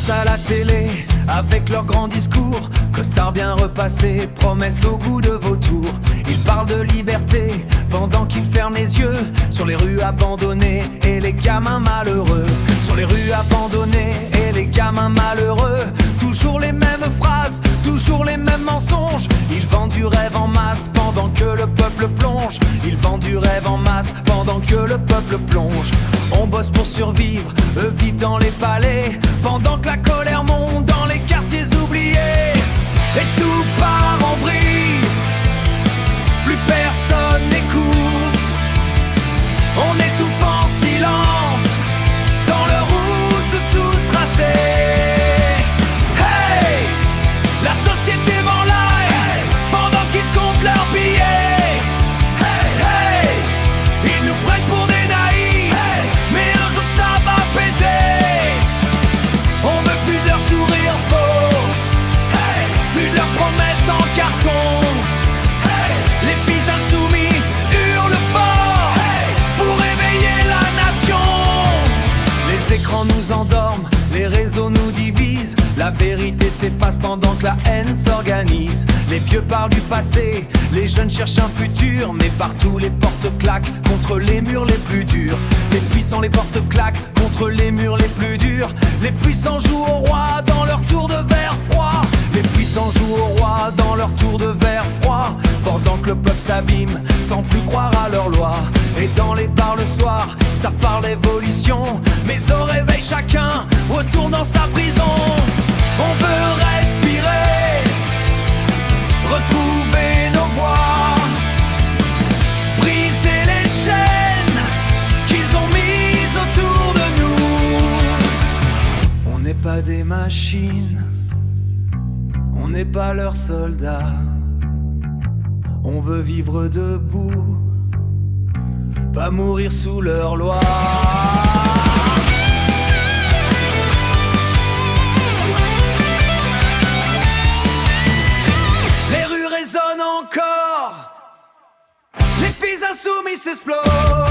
Face à la télé, avec leurs grands discours, costards bien repassés, promesses au goût de vautour. Ils parlent de liberté pendant qu'ils ferment les yeux sur les rues abandonnées et les gamins malheureux. Sur les rues abandonnées et les gamins malheureux. Toujours les mêmes phrases, toujours les mêmes mensonges. Ils vendent du rêve en masse pendant que le peuple plonge. Ils vendent du rêve en masse pendant que le peuple plonge. On bosse pour survivre, eux vivent dans les palais, pendant que la colère monte dans les quartiers oubliés. Et tout part en vrille, plus personne n'écoute. On étouffe en silence dans leur route toute tracée. Hey, la société m'enlaille pendant qu'ils comptent leurs billets. Hey, hey, ils nous prennent pour des naïfs, mais un jour ça va péter. On veut plus de leur sourire faux, plus de leurs promesses en carton. Les fils insoumis hurlent fort pour éveiller la nation. Les écrans nous endorment, les réseaux nous divisent. La vérité s'efface pendant que la haine s'organise. Les vieux parlent du passé, les jeunes cherchent un futur, mais partout les portes claquent contre les murs les plus durs. Les puissants les portes claquent contre les murs les plus durs. Les puissants jouent au roi dans leur tour de verre froid. Les puissants jouent au roi dans leur tour de verre froid, pendant que le peuple s'abîme sans plus croire à leurs lois. Et dans les bars le soir, ça parle d'évolution, mais au réveil chacun retourne dans sa prison. On veut respirer, retrouver nos voix, briser les chaînes qu'ils ont mises autour de nous. On n'est pas des machines, on n'est pas leurs soldats. On veut vivre debout, pas mourir sous leur loi. Les rues résonnent encore, les fils insoumis s'explosent.